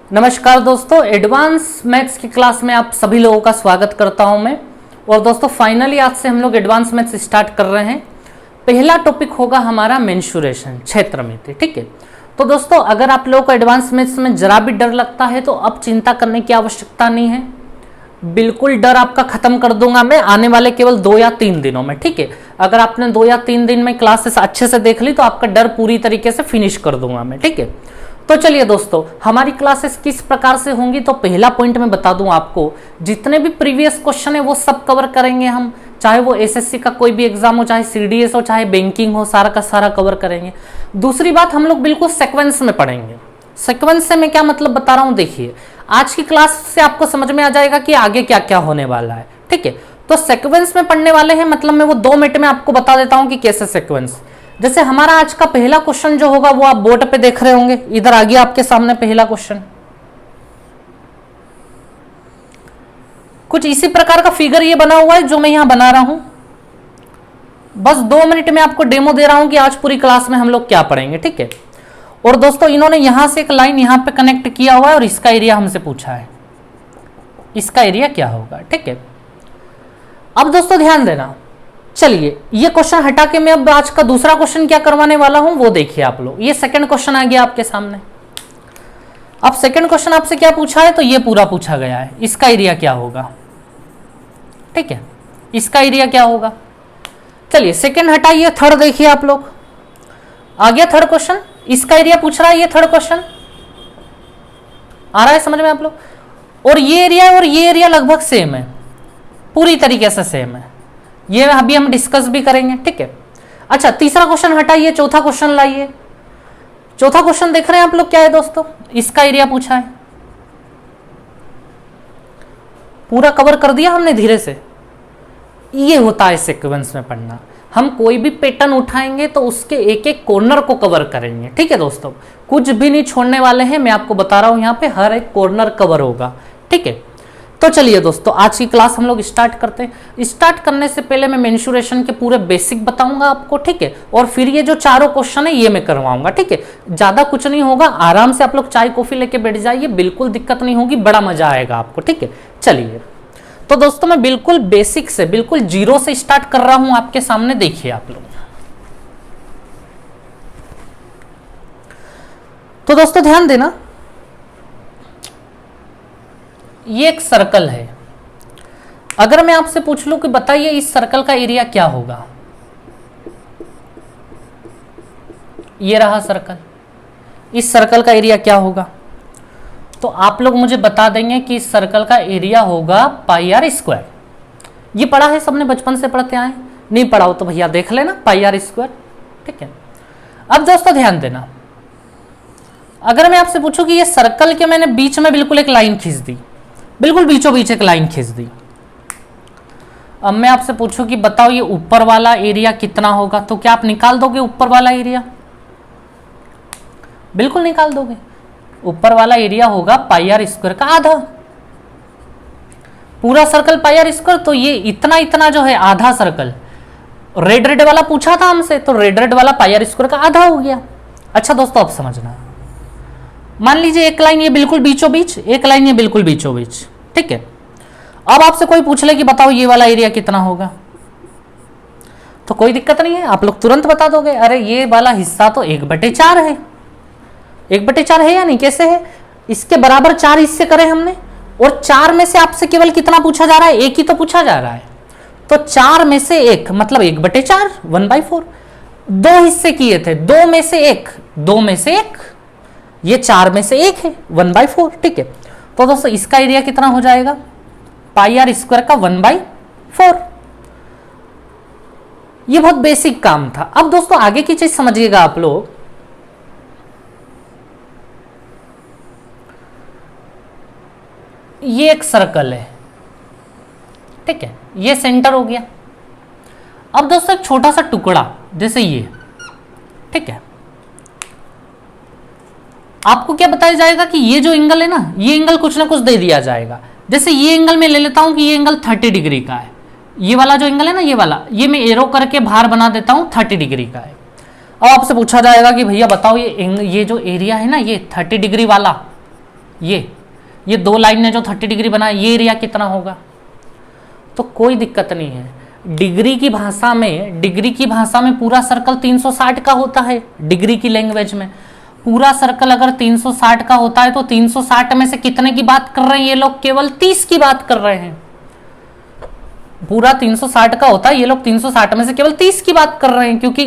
नमस्कार दोस्तों, advance maths की क्लास में आप सभी लोगों का स्वागत करता हूं मैं। और दोस्तों फाइनली आज से हम लोग एडवांस मैथ्स स्टार्ट कर रहे हैं। पहला टॉपिक होगा हमारा मेंसुरेशन, क्षेत्रमिति। ठीक है, तो दोस्तों अगर आप लोगों को एडवांस मैथ्स में जरा भी डर लगता है तो अब चिंता करने की आवश्यकता नहीं है। बिल्कुल डर आपका खत्म कर दूंगा मैं आने वाले केवल 2 या 3 दिनों में। ठीक है, अगर आपने 2 या 3 दिन में क्लासेस अच्छे से देख ली तो आपका डर पूरी तरीके से फिनिश कर दूंगा मैं। ठीक है, तो चलिए दोस्तों हमारी क्लासेस किस प्रकार से होंगी। तो पहला पॉइंट मैं बता दूं आपको, जितने भी प्रीवियस क्वेश्चन है वो सब कवर करेंगे हम, चाहे वो एसएससी का कोई भी एग्जाम हो, चाहे सीडीएस हो, चाहे बैंकिंग हो, सारा का सारा कवर करेंगे। दूसरी बात, हम लोग बिल्कुल सीक्वेंस में पढ़ेंगे। सीक्वेंस से मैं क्या मतलब बता रहा हूं, देखिए आज की क्लास से आपको समझ में आ जाएगा कि आगे क्या क्या होने वाला है। ठीक है, तो सीक्वेंस में पढ़ने वाले हैं, मतलब मैं वो 2 मिनट में आपको बता देता हूं कि कैसे सीक्वेंस। जैसे हमारा आज का पहला क्वेश्चन जो होगा वो आप बोर्ड पे देख रहे होंगे, इधर आ गया आपके सामने पहला क्वेश्चन। कुछ इसी प्रकार का फिगर ये बना हुआ है जो मैं यहां बना रहा हूं। बस 2 मिनट में आपको डेमो दे रहा हूं कि आज पूरी क्लास में हम लोग क्या पढ़ेंगे। ठीक है, और दोस्तों इन्होंने यहां से एक लाइन यहां पे कनेक्ट किया हुआ है और इसका एरिया हमसे पूछा है, इसका एरिया क्या होगा। ठीक है, अब दोस्तों ध्यान देना। चलिए ये क्वेश्चन हटा के मैं अब आज का दूसरा क्वेश्चन क्या करवाने वाला हूं वो देखिए आप लोग। ये सेकंड क्वेश्चन आ गया आपके सामने। अब सेकंड क्वेश्चन आपसे क्या पूछा है, तो ये पूरा पूछा गया है, इसका एरिया क्या होगा। ठीक है, इसका एरिया क्या होगा। चलिए सेकंड हटाइए, थर्ड देखिए आप लोग। आ गया थर्ड क्वेश्चन, इसका एरिया पूछ रहा है ये थर्ड क्वेश्चन। आ रहा है समझ में आप लोग। और ये एरिया लगभग सेम है, पूरी तरीके से सेम है। ये अभी हम डिस्कस भी करेंगे। ठीक है, अच्छा तीसरा क्वेश्चन हटाइए, चौथा क्वेश्चन लाइए। चौथा क्वेश्चन देख रहे हैं आप लोग, क्या है दोस्तों, इसका एरिया पूछा है। पूरा कवर कर दिया हमने धीरे से। ये होता है सीक्वेंस में पढ़ना, हम कोई भी पैटर्न उठाएंगे तो उसके एक एक कॉर्नर को कवर करेंगे। ठीक है दोस्तों, कुछ भी नहीं छोड़ने वाले हैं, मैं आपको बता रहा हूं यहां पे हर एक कॉर्नर कवर होगा। ठीक है, तो चलिए दोस्तों आज की क्लास हम लोग स्टार्ट करते हैं। स्टार्ट करने से पहले मैं मेंसुरेशन के पूरे बेसिक बताऊंगा आपको। ठीक है, और फिर ये जो चारों क्वेश्चन है ये मैं करवाऊंगा। ठीक है, ज्यादा कुछ नहीं होगा, आराम से आप लोग चाय कॉफी लेके बैठ जाइए, बिल्कुल दिक्कत नहीं होगी, बड़ा मजा आएगा आपको। ठीक है, चलिए तो दोस्तों मैं बिल्कुल बेसिक से, बिल्कुल जीरो से स्टार्ट कर रहा हूं आपके सामने। देखिए आप लोग, तो दोस्तों ध्यान देना, ये एक सर्कल है। अगर मैं आपसे पूछ लूं कि बताइए इस सर्कल का एरिया क्या होगा। ये रहा सर्कल, इस सर्कल का एरिया क्या होगा, तो आप लोग मुझे बता देंगे कि इस सर्कल का एरिया होगा पाई आर स्क्वायर। ये पढ़ा है सबने, बचपन से पढ़ते आए, नहीं पढ़ा हो तो भैया देख लेना, पाई आर स्क्वायर। ठीक है, अब दोस्तों ध्यान देना, अगर मैं आपसे पूछूं कि ये सर्कल के मैंने बीच में बिल्कुल एक लाइन खींच दी, बिल्कुल बीचों बीच एक लाइन खींच दी। अब मैं आपसे पूछूं कि बताओ ये ऊपर वाला एरिया कितना होगा, तो क्या आप निकाल दोगे ऊपर वाला एरिया? बिल्कुल निकाल दोगे। ऊपर वाला एरिया होगा पाई आर स्क्वायर का आधा। पूरा सर्कल पाई आर स्क्वायर, तो ये इतना इतना जो है आधा सर्कल, रेड रेड वाला पूछा था हमसे, तो रेड रेड वाला पाई आर स्क्वायर का आधा हो गया। अच्छा दोस्तों अब समझना, मान लीजिए एक लाइन ये बिल्कुल बीचों बीच, एक लाइन ये बिल्कुल बीचों बीच। ठीक है, अब आपसे कोई पूछ ले कि बताओ ये वाला एरिया कितना होगा, तो कोई दिक्कत नहीं है, आप लोग तुरंत बता दोगे, अरे ये वाला हिस्सा तो 1/4 है। 1/4 है या नहीं, कैसे है, इसके बराबर 4 हिस्से करे हमने, और 4 में से आपसे केवल कितना पूछा जा रहा है, एक ही तो पूछा जा रहा है, तो 4 में से 1 मतलब 1/4, 1/4। 2 हिस्से किए थे, 2 में से 1, 2 में से 1, ये 4 में से 1 है, 1/4। ठीक है, तो दोस्तों इसका एरिया कितना हो जाएगा, पाई आर स्क्वायर का 1/4। ये बहुत बेसिक काम था। अब दोस्तों आगे की चीज समझिएगा आप लोग, ये एक सर्कल है। ठीक है, ये सेंटर हो गया। अब दोस्तों एक छोटा सा टुकड़ा जैसे ये, ठीक है, आपको क्या बताया जाएगा कि ये जो एंगल है ना, ये एंगल कुछ ना कुछ दे दिया जाएगा। जैसे ये एंगल मैं ले लेता हूं कि ये एंगल 30 डिग्री का है, ये वाला जो एंगल है ना, ये वाला, ये मैं एरो करके बाहर बना देता हूं 30 डिग्री का है। अब आपसे पूछा जाएगा कि भैया बताओ ये जो एरिया है ना, ये 30 डिग्री वाला, ये 2 लाइन ने जो 30 डिग्री बनाया, ये एरिया कितना होगा? तो कोई दिक्कत नहीं है, डिग्री की भाषा में पूरा सर्कल 360 का होता है। डिग्री की लैंग्वेज में पूरा सर्कल अगर 360 का होता है तो 360 में से कितने की बात कर रहे हैं ये लोग? केवल 30 की बात कर रहे हैं। पूरा 360 का होता है, ये लोग 360 में से केवल 30 की बात कर रहे हैं, क्योंकि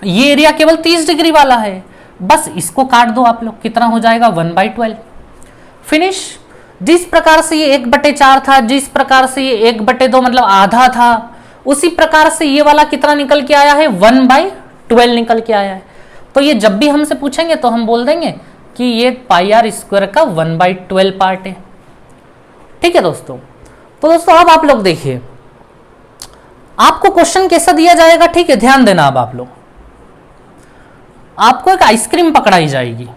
ये एरिया केवल 30 डिग्री वाला है। बस इसको काट दो आप लोग, कितना हो जाएगा? 1/12। फिनिश। जिस प्रकार से ये 1/4 था, जिस प्रकार से ये 1/2 मतलब आधा था, उसी प्रकार से ये वाला कितना निकल के आया है? 1/12 निकल के आया है। तो ये जब भी हमसे पूछेंगे तो हम बोल देंगे कि ये πr² का 1/12 पार्ट है। ठीक है दोस्तों। तो दोस्तों अब आप लोग देखिए, आपको क्वेश्चन कैसा दिया जाएगा? ठीक है, ध्यान देना। अब आप लोग, आपको एक आइसक्रीम पकड़ाई जाएगी।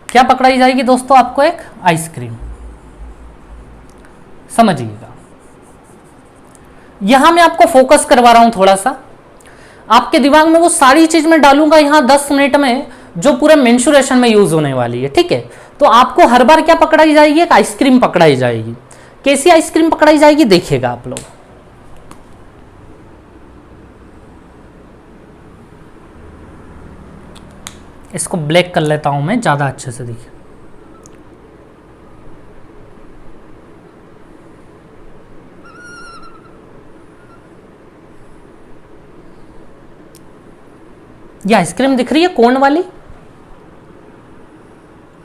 क्या पकड़ाई जाएगी दोस्तों? आपको एक आइसक्रीम। समझिएगा, यहां मैं आपको फोकस करवा रहा हूं थोड़ा सा। आपके दिमाग में वो सारी चीज मैं डालूंगा यहां 10 मिनट में, जो पूरे मेंसुरेशन में यूज होने वाली है। ठीक है, तो आपको हर बार क्या पकड़ाई जाएगी? एक आइसक्रीम पकड़ाई जाएगी। कैसी आइसक्रीम पकड़ाई जाएगी देखिएगा आप लोग। इसको ब्लैक कर लेता हूं मैं, ज्यादा अच्छे से देखिए। ये आइसक्रीम दिख रही है कोन वाली?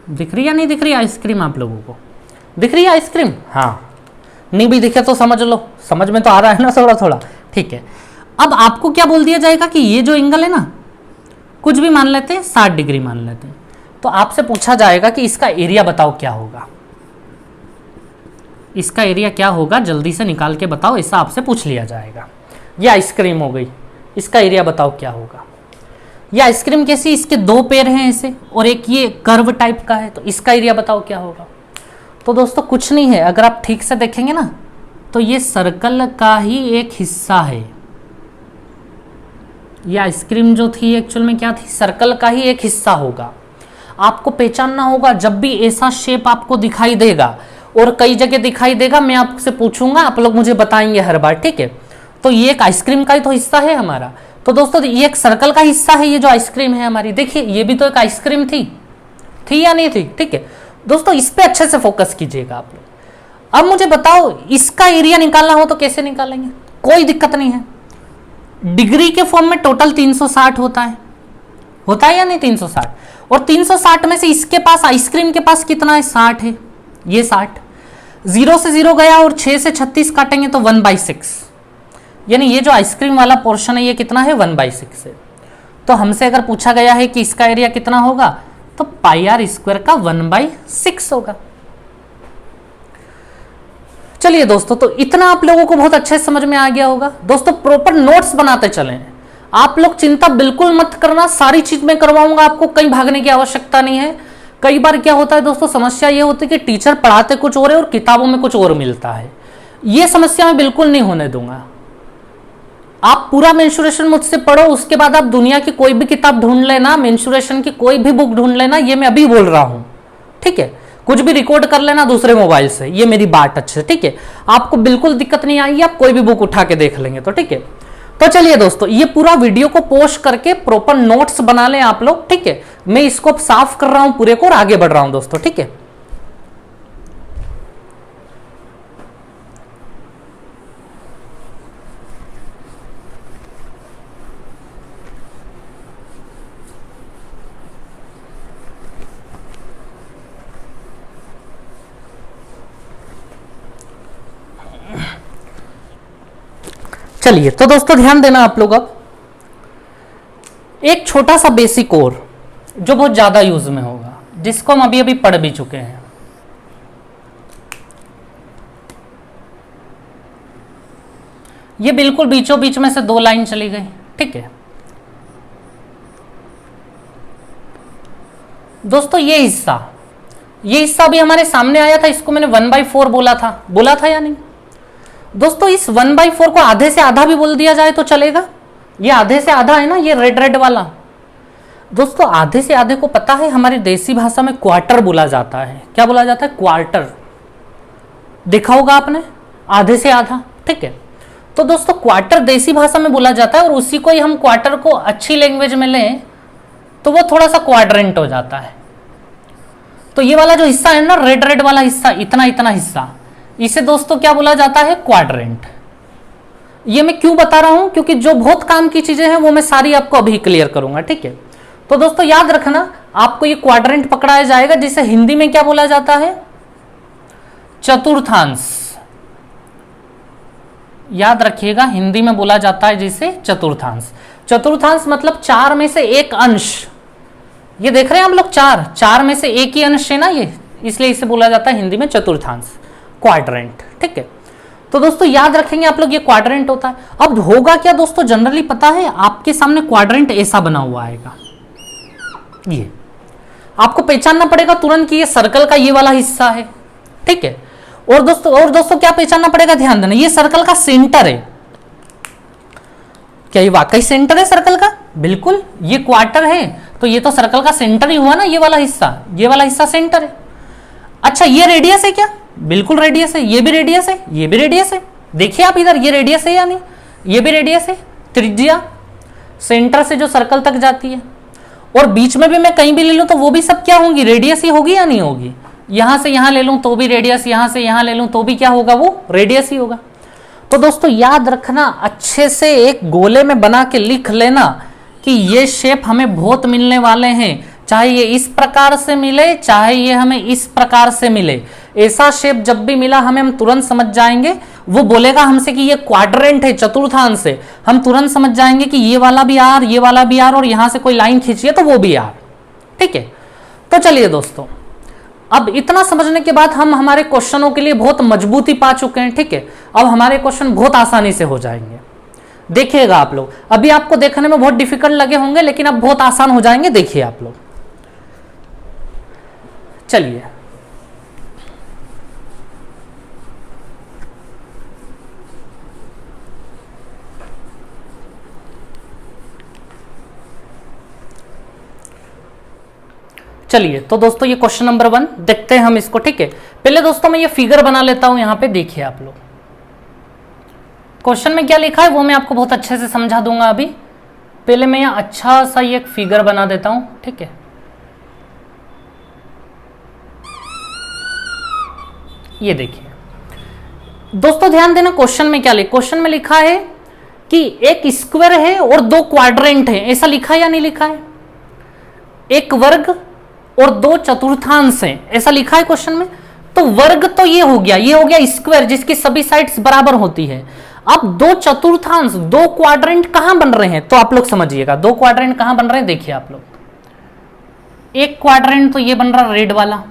दिख रही है नहीं दिख रही आइसक्रीम? आप लोगों को दिख रही है आइसक्रीम? हाँ, नहीं भी दिखे तो समझ लो, समझ में तो आ रहा है ना थोड़ा थोड़ा। ठीक है, अब आपको क्या बोल दिया जाएगा कि ये जो एंगल है ना, कुछ भी मान लेते हैं, 60 डिग्री मान लेते हैं, तो आपसे पूछा जाएगा कि इसका एरिया बताओ क्या होगा। इसका एरिया क्या होगा जल्दी से निकाल के बताओ, ऐसा आपसे पूछ लिया जाएगा। ये आइसक्रीम हो गई, इसका एरिया बताओ क्या होगा। ये आइसक्रीम कैसी? इसके 2 पैर हैं ऐसे, और एक ये कर्व टाइप का है, तो इसका एरिया बताओ क्या होगा। तो दोस्तों कुछ नहीं है, अगर आप ठीक से देखेंगे ना तो ये सर्कल का ही एक हिस्सा है। ये आइसक्रीम जो थी एक्चुअल में क्या थी? सर्कल का ही एक हिस्सा होगा। आपको पहचानना होगा, जब भी ऐसा शेप आपको दिखाई देगा, और कई जगह दिखाई देगा, मैं आपसे पूछूंगा, आप लोग मुझे बताएंगे हर बार। ठीक है, तो ये एक आइसक्रीम का ही तो हिस्सा है हमारा। तो दोस्तों ये एक सर्कल का हिस्सा है, ये जो आइसक्रीम है हमारी। देखिए ये भी तो एक आइसक्रीम थी या नहीं थी? ठीक है दोस्तों, इस पे अच्छे से फोकस कीजिएगा आप लोग। अब मुझे बताओ, इसका एरिया निकालना हो तो कैसे निकालेंगे? कोई दिक्कत नहीं है। डिग्री के फॉर्म में टोटल 360 होता है या नहीं? 360, और 360 में से इसके पास, आइसक्रीम के पास कितना है? 60 है। ये 60, 0 से 0 गया, और 6 से 36 काटेंगे तो 1/6, यानी ये जो आइसक्रीम वाला पोर्शन है ये कितना है? 1/6 है। तो हमसे अगर पूछा गया है कि इसका एरिया कितना होगा, तो πr² का 1/6 होगा। चलिए दोस्तों, तो इतना आप लोगों को बहुत अच्छे से समझ में आ गया होगा। दोस्तों प्रॉपर नोट्स बनाते चलें, आप लोग चिंता बिल्कुल मत करना, सारी चीज मैं करवाऊंगा आपको, कहीं भागने की आवश्यकता नहीं है। कई बार क्या होता है दोस्तों, समस्या ये होती है कि टीचर पढ़ाते कुछ और है और किताबों में कुछ और मिलता है। ये समस्या मैं बिल्कुल नहीं होने दूंगा। आप पूरा मेंसुरेशन मुझसे पढ़ो, उसके बाद आप दुनिया की कोई भी किताब ढूंढ लेना, मेंसुरेशन की कोई भी बुक ढूंढ लेना, ये मैं अभी बोल रहा हूं। ठीक है, कुछ भी रिकॉर्ड कर लेना दूसरे मोबाइल से, ये मेरी बात अच्छे। ठीक है, आपको बिल्कुल दिक्कत नहीं आएगी, आप कोई भी बुक उठा के देख लेंगे तो। ठीक है, तो चलिए दोस्तों, ये पूरा वीडियो को पोस्ट करके प्रॉपर नोट्स बना लें आप लोग। ठीक है, मैं इसको साफ कर रहा हूं पूरे को और आगे बढ़ रहा हूं दोस्तों। ठीक है, चलिए तो दोस्तों ध्यान देना आप लोग। अब एक छोटा सा बेसिक और जो बहुत ज्यादा यूज में होगा, जिसको हम अभी अभी पढ़ भी चुके हैं। ये बिल्कुल बीचों बीच में से 2 लाइन चली गई। ठीक है दोस्तों, ये हिस्सा भी हमारे सामने आया था, इसको मैंने 1/4 बोला था या नहीं दोस्तों? इस 1/4 को आधे से आधा भी बोल दिया जाए तो चलेगा। ये आधे से आधा है ना, ये रेड वाला। दोस्तों आधे से आधे को पता है हमारी देसी भाषा में क्वार्टर बोला जाता है। क्या बोला जाता है? क्वार्टर। देखा होगा आपने, आधे से आधा, ठीक है। तो दोस्तों क्वार्टर देसी भाषा में बोला जाता है, और उसी को ही हम क्वार्टर को अच्छी लैंग्वेज में लें तो वो थोड़ा सा क्वाड्रेंट हो जाता है। तो ये वाला जो हिस्सा है ना, रेड रेड वाला हिस्सा, इतना इतना हिस्सा, इसे दोस्तों क्या बोला जाता है? क्वाड्रेंट। ये मैं क्यों बता रहा हूं? क्योंकि जो बहुत काम की चीजें हैं वो मैं सारी आपको अभी क्लियर करूंगा, ठीक है। तो दोस्तों याद रखना, आपको ये क्वाड्रेंट पकड़ाया जाएगा, जिसे हिंदी में क्या बोला जाता है? चतुर्थांश। याद रखिएगा, हिंदी में बोला जाता है जिसे चतुर्थांश। चतुर्थांश मतलब 4 में से 1 अंश। ये देख रहे हैं हम लोग, 4 में से 1 ही अंश है ना ये, इसलिए इसे बोला जाता है हिंदी में चतुर्थांश, क्वाड्रेंट, ठीक है। तो दोस्तों याद रखेंगे आप लोग, ये क्वाड्रेंट होता है। अब होगा क्या दोस्तों, जनरली पता है आपके सामने क्वाड्रेंट ऐसा बना हुआ आएगा, ये आपको पहचानना पड़ेगा तुरंत कि ये सर्कल का ये वाला हिस्सा है, ठीक है। और दोस्तों क्या पहचानना पड़ेगा, ध्यान देना, ये सर्कल का सेंटर है। क्या ये वाकई सेंटर है सर्कल का? बिल्कुल, ये क्वार्टर है तो ये तो सर्कल का सेंटर ही हुआ ना, ये वाला हिस्सा सेंटर है। अच्छा ये रेडियस है क्या? बिल्कुल रेडियस है, ये भी रेडियस है, ये भी रेडियस है। देखिए आप इधर, ये रेडियस है या नहीं? ये भी रेडियस है, त्रिज्या सेंटर से जो सर्कल तक जाती है। और बीच में भी मैं कहीं भी ले लूं तो वो भी सब क्या होंगी? रेडियस ही होगी या नहीं होगी? यहां से यहां ले लूं तो भी रेडियस, यहां से यहां ले लूं तो भी क्या होगा? वो रेडियस ही होगा। तो दोस्तों याद रखना, अच्छे से एक गोले में बना के लिख लेना कि ये शेप हमें बहुत मिलने वाले हैं, चाहे ये इस प्रकार से मिले, चाहे ये हमें इस प्रकार से मिले। ऐसा शेप जब भी मिला हमें, हम तुरंत समझ जाएंगे, वो बोलेगा हमसे कि ये क्वाड्रेंट है, चतुर्थांश है, हम तुरंत समझ जाएंगे कि ये वाला भी आर, ये वाला भी आर, और यहां से कोई लाइन खींचिए तो वो भी आर, ठीक है। तो चलिए दोस्तों, अब इतना समझने के बाद हम हमारे क्वेश्चनों के लिए बहुत मजबूती पा चुके हैं, ठीक है। अब हमारे क्वेश्चन बहुत आसानी से हो जाएंगे, देखिएगा आप लोग। अभी आपको देखने में बहुत डिफिकल्ट लगे होंगे, लेकिन अब बहुत आसान हो जाएंगे, देखिए आप लोग। चलिए चलिए, तो दोस्तों ये क्वेश्चन नंबर 1 देखते हैं हम इसको, ठीक है। पहले दोस्तों मैं ये फिगर बना लेता हूं, यहां पे देखिए आप लोग। क्वेश्चन में क्या लिखा है वो मैं आपको बहुत अच्छे से समझा दूंगा। अभी पहले मैं यहां अच्छा सा ये एक फिगर बना देता हूं, ठीक है। ये देखिए दोस्तों, ध्यान देना क्वेश्चन में क्या लिखा। क्वेश्चन में लिखा है कि एक स्क्वायर है और 2 क्वाड्रेंट है, ऐसा लिखा है या नहीं लिखा है? एक वर्ग और 2 चतुर्थांश हैं, ऐसा लिखा है क्वेश्चन में। तो वर्ग तो ये हो गया स्क्वायर जिसकी सभी साइड्स बराबर होती है। अब 2 चतुर्थांश, 2 क्वाड्रेंट कहां बन रहे हैं? तो आप लोग समझिएगा 2 क्वाड्रेंट कहां बन रहे हैं, देखिए आप लोग। एक क्वाड्रेंट तो ये बन रहा रेड वाला,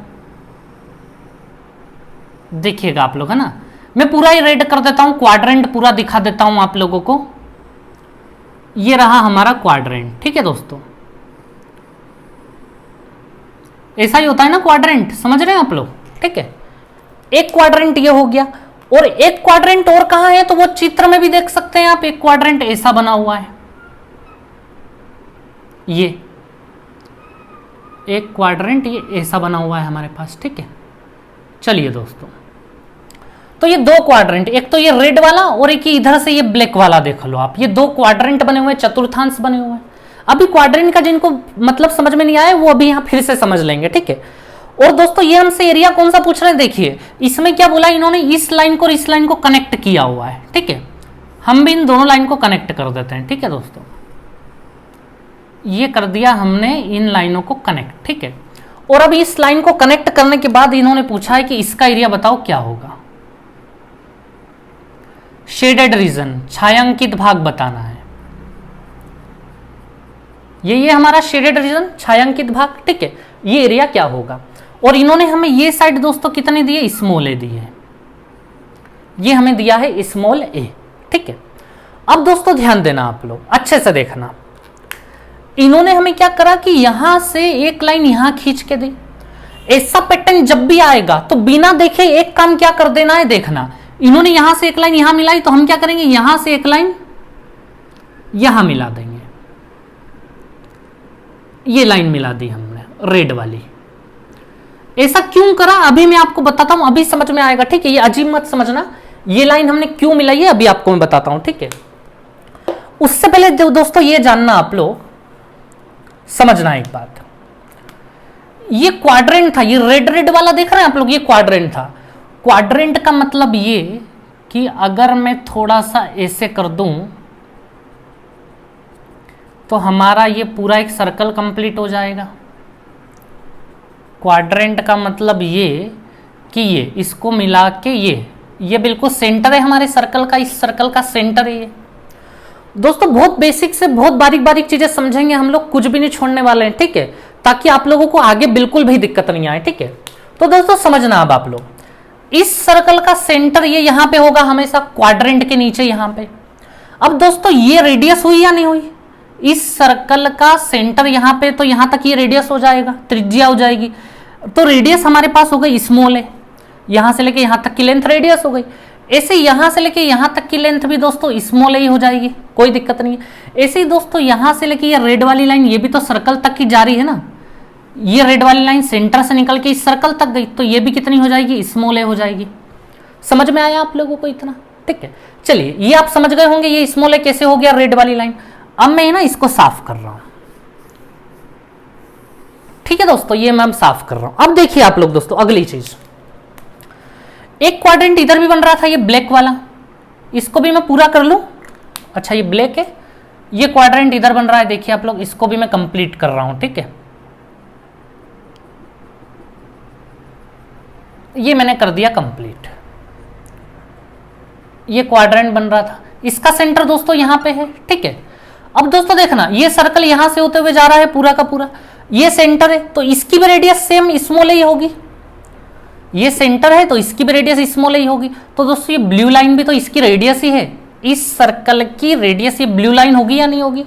देखिएगा आप लोग, है ना। मैं पूरा ही रेड कर देता हूं, क्वाड्रेंट पूरा दिखा देता हूं आप लोगों को। ये रहा हमारा क्वाड्रेंट, ठीक है दोस्तों। ऐसा ही होता है ना क्वाड्रेंट, समझ रहे हैं आप लोग, ठीक है। एक क्वाड्रेंट ये हो गया, और एक क्वाड्रेंट और कहां है? तो वो चित्र में भी देख सकते हैं आप, एक क्वाड्रेंट ऐसा बना हुआ है, ये एक क्वाड्रेंट ये ऐसा बना हुआ है हमारे पास, ठीक है। चलिए दोस्तों, तो ये 2 क्वाड्रेंट, एक तो ये रेड वाला और एक इधर से ये ब्लैक वाला देख लो आप, ये 2 क्वाड्रेंट बने हुए, चतुर्थांश बने हुए हैं। अभी क्वाड्रेंट का जिनको मतलब समझ में नहीं आया वो अभी यहां फिर से समझ लेंगे, ठीक है। और दोस्तों ये हमसे एरिया कौन सा पूछ रहे हैं, देखिए इसमें क्या बोला इन्होंने, इस लाइन को और इस लाइन को कनेक्ट किया हुआ है, ठीक है। हम भी इन दोनों लाइन को कनेक्ट कर देते हैं, ठीक है दोस्तों। ये कर दिया हमने इन लाइनों को कनेक्ट, ठीक है। और अब इस लाइन को कनेक्ट करने के बाद इन्होंने पूछा है कि इसका एरिया बताओ क्या होगा। शेडेड रीजन, छायांकित भाग बताना है। ये हमारा शेडेड रीजन, छायांकित भाग, ठीक है। ये एरिया क्या होगा। और इन्होंने हमें ये साइड दोस्तों कितने दिए, स्मॉल ए दिए, ये हमें दिया है स्मॉल ए, ठीक है। अब दोस्तों ध्यान देना आप लोग, अच्छे से देखना। इन्होंने हमें क्या करा कि यहां से एक लाइन यहां खींच के दी। ऐसा पैटर्न जब भी आएगा तो बिना देखे एक काम क्या कर देना है, देखना। इन्होंने यहां से एक लाइन यहां मिलाई तो हम क्या करेंगे, यहां से एक लाइन यहां मिला देंगे। ये लाइन मिला दी हमने रेड वाली। ऐसा क्यों करा अभी मैं आपको बताता हूं, अभी समझ में आएगा, ठीक है। ये अजीब मत समझना, ये लाइन हमने क्यों मिलाई है अभी आपको मैं बताता हूं, ठीक है। उससे पहले दोस्तों ये जानना आप लोग, समझना एक बात, ये क्वाड्रेंट था, ये रेड रेड वाला देख रहे हैं आप लोग, ये क्वाड्रेंट था। क्वाड्रेंट का मतलब ये कि अगर मैं थोड़ा सा ऐसे कर दूं तो हमारा ये पूरा एक सर्कल कंप्लीट हो जाएगा। क्वाड्रेंट का मतलब ये कि ये इसको मिला के ये बिल्कुल सेंटर है हमारे सर्कल का, इस सर्कल का सेंटर है ये। दोस्तों बहुत बेसिक से बहुत बारीक बारीक चीजें समझेंगे हम लोग, कुछ भी नहीं छोड़ने वाले हैं, ठीक है, ताकि आप लोगों को आगे बिल्कुल भी दिक्कत नहीं आए, ठीक है। तो दोस्तों समझना अब आप लोग, इस सर्कल का सेंटर ये यहां पे होगा हमेशा, क्वाड्रेंट के नीचे यहां पे। अब दोस्तों ये रेडियस हुई या नहीं हुई, इस सर्कल का सेंटर यहां पे, तो यहां तक ये रेडियस हो जाएगा, त्रिज्या हो जाएगी। तो रेडियस हमारे पास हो गई स्मॉल है, यहां से लेके यहां तक की लेंथ रेडियस हो गई। ऐसे यहां से लेके यहां तक की लेंथ भी दोस्तों स्मॉल ही हो जाएगी, कोई दिक्कत नहीं है। ऐसे ही दोस्तों यहां से लेके ये रेड वाली लाइन, ये भी तो सर्कल तक की जा रही है ना, ये रेड वाली लाइन सेंटर से निकल के इस सर्कल तक गई, तो ये भी कितनी हो जाएगी, स्मॉल ए हो जाएगी। समझ में आया आप लोगों को इतना, ठीक है। चलिए ये आप समझ गए होंगे ये स्मॉल ए कैसे हो गया रेड वाली लाइन। अब मैं ना इसको साफ कर रहा हूं, ठीक है दोस्तों, ये मैं साफ कर रहा हूं। अब देखिए आप लोग दोस्तों अगली चीज, एक क्वाड्रेंट इधर भी बन रहा था ये ब्लैक वाला, इसको भी मैं पूरा कर लूं। अच्छा ये ब्लैक है, ये क्वाड्रेंट इधर बन रहा है, देखिए आप लोग, इसको भी मैं कंप्लीट कर रहा हूं, ठीक है। ये मैंने कर दिया कंप्लीट, ये क्वाड्रेंट बन रहा था, इसका सेंटर दोस्तों यहां पे है, ठीक है। अब दोस्तों देखना, ये सर्कल यहां से होते हुए जा रहा है पूरा का पूरा, ये सेंटर है, तो इसकी भी रेडियस सेम स्मॉल ही होगी। ये सेंटर है तो इसकी भी रेडियस स्मॉल ही होगी। तो दोस्तों ये ब्लू लाइन भी तो इसकी रेडियस ही है, इस सर्कल की रेडियस ये ब्लू लाइन होगी या नहीं होगी।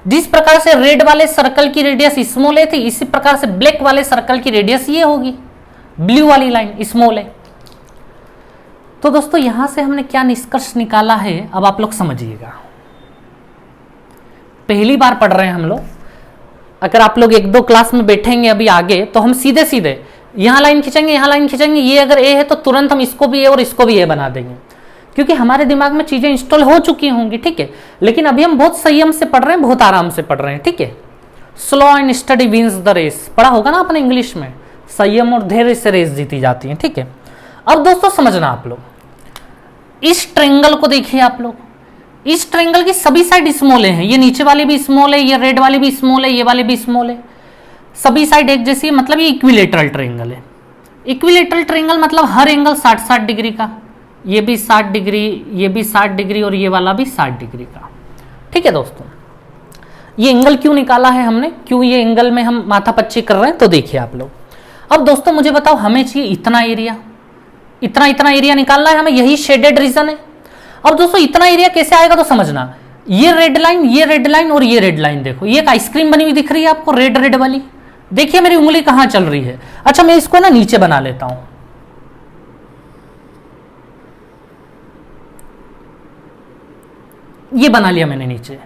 जिस प्रकार से रेड वाले सर्कल की रेडियस स्मॉल है थी, इसी प्रकार से ब्लैक वाले सर्कल की रेडियस ये होगी, ब्लू वाली लाइन स्मॉल है। तो दोस्तों यहां से हमने क्या निष्कर्ष निकाला है, अब आप लोग समझिएगा। पहली बार पढ़ रहे हैं हम लोग, अगर आप लोग एक दो क्लास में बैठेंगे अभी आगे, तो हम सीधे सीधे यहां लाइन खींचेंगे, यहां लाइन खींचेंगे, ये अगर ए है तो तुरंत हम इसको भी ए और इसको भी ए बना देंगे, क्योंकि हमारे दिमाग में चीजें इंस्टॉल हो चुकी होंगी, ठीक है। लेकिन अभी हम बहुत संयम से पढ़ रहे हैं, बहुत आराम से पढ़ रहे हैं, ठीक है। Slow and steady wins the race, पढ़ा होगा ना आपने इंग्लिश में, संयम और धैर्य से रेस जीती जाती है, ठीक है। अब दोस्तों समझना आप लोग, इस ट्रायंगल को देखिए आप लोग, इस ट्रायंगल की सभी साइड स्मॉल है, ये नीचे वाली भी स्मॉल है, ये रेड वाली भी स्मॉल है, ये वाली भी स्मॉल है, सभी साइड एक जैसी है, मतलब ये इक्विलेटरल ट्रायंगल है। इक्विलेटरल ट्रायंगल मतलब हर एंगल 60-60 डिग्री का, ये भी 60 डिग्री, ये भी 60 डिग्री और ये वाला भी 60 डिग्री का, ठीक है दोस्तों। ये एंगल क्यों निकाला है हमने, क्यों ये एंगल में हम माथापच्ची कर रहे हैं, तो देखिए आप लोग। अब दोस्तों मुझे बताओ, हमें चाहिए इतना एरिया, इतना एरिया निकालना है हमें, यही शेडेड रीजन है। अब दोस्तों इतना एरिया कैसे आएगा, तो समझना, ये रेड लाइन और ये रेड लाइन देखो, ये एक आइसक्रीम बनी हुई दिख रही है आपको, रेड रेड वाली, देखिए मेरी उंगली कहां चल रही है। अच्छा मैं इसको ना नीचे बना लेता हूं, ये बना लिया मैंने नीचे,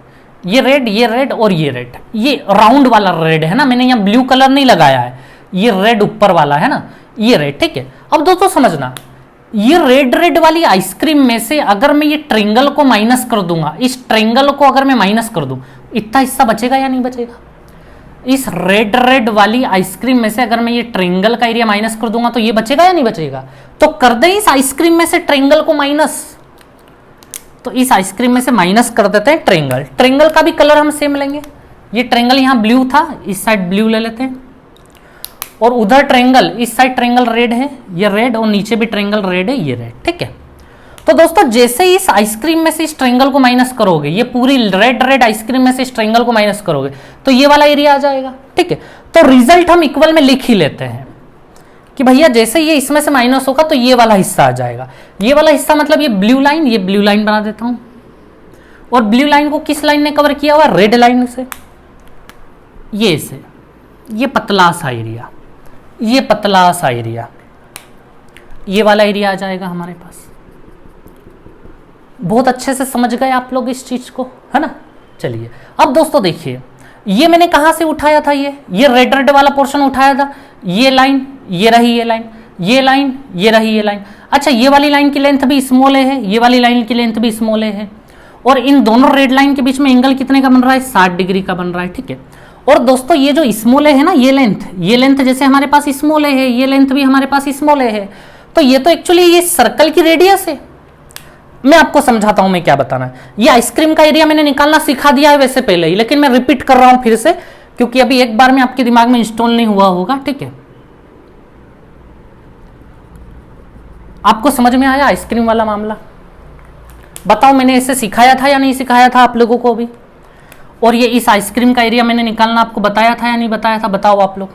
ये रेड और ये रेड, ये राउंड वाला रेड है ना, मैंने यहां ब्लू कलर नहीं लगाया है, ये रेड ऊपर वाला है ना, ये रेड, ठीक है। अब दोस्तों समझना, ये रेड वाली आइसक्रीम में से अगर मैं ये ट्रायंगल को माइनस कर दूंगा, इस ट्रायंगल को अगर मैं माइनस कर दूं, इतना हिस्सा बचेगा या नहीं बचेगा। इस रेड वाली आइसक्रीम में से अगर मैं ये ट्रायंगल का एरिया माइनस कर दूंगा तो ये बचेगा या नहीं बचेगा। तो कर दें इस आइसक्रीम में से ट्रायंगल को माइनस, तो इस आइसक्रीम में से माइनस कर देते हैं ट्रायंगल। ट्रायंगल का भी कलर हम सेम लेंगे, ये ट्रायंगल यहां ब्लू था, इस साइड ब्लू ले लेते हैं, और उधर ट्रायंगल, इस साइड ट्रायंगल रेड है, ये रेड, और नीचे भी ट्रायंगल रेड है, ये रेड, ठीक है। तो दोस्तों जैसे ही इस आइसक्रीम में से इस ट्रायंगल को माइनस करोगे, ये पूरी रेड आइसक्रीम में से इस ट्रायंगल को माइनस करोगे, तो ये वाला एरिया आ जाएगा, ठीक है। तो रिजल्ट हम इक्वल में लिख ही लेते हैं कि भैया जैसे ये इसमें से माइनस होगा तो ये वाला हिस्सा आ जाएगा। ये वाला हिस्सा मतलब ये ब्लू लाइन बना देता हूं, और ब्लू लाइन को किस लाइन ने कवर किया हुआ, रेड लाइन से, ये से, ये पतला सा एरिया, ये पतला सा एरिया, ये वाला एरिया आ जाएगा हमारे पास। बहुत अच्छे से समझ गए आप लोग इस चीज को, है ना। चलिए अब दोस्तों देखिए, ये मैंने कहां से उठाया था, ये रेड रेड वाला पोर्शन उठाया था, ये लाइन, ये रही ये लाइन, ये लाइन, ये रही ये लाइन। अच्छा, ये वाली लाइन की लेंथ भी स्मॉल ए है, ये वाली लाइन की लेंथ भी स्मॉल ए है, और इन दोनों रेड लाइन के बीच में एंगल कितने का बन रहा है, 60 डिग्री का बन रहा है, ठीक है। और दोस्तों ये जो स्मॉल ए है ना, ये लेंथ जैसे हमारे पास स्मॉल ए है, ये लेंथ भी हमारे पास स्मॉल ए है, तो ये तो एक्चुअली ये सर्कल की रेडियस है। मैं आपको समझाता हूं मैं क्या बताना है। ये आइसक्रीम का एरिया मैंने निकालना सिखा दिया है वैसे पहले ही, लेकिन मैं रिपीट कर रहा हूं फिर से, क्योंकि अभी एक बार में आपके दिमाग में इंस्टॉल नहीं हुआ होगा, ठीक है। आपको समझ में आया आइसक्रीम वाला मामला? बताओ मैंने ऐसे सिखाया था या नहीं सिखाया था आप लोगों को भी? और ये इस आइसक्रीम का एरिया मैंने निकालना आपको बताया था या नहीं बताया था? बताओ आप लोग,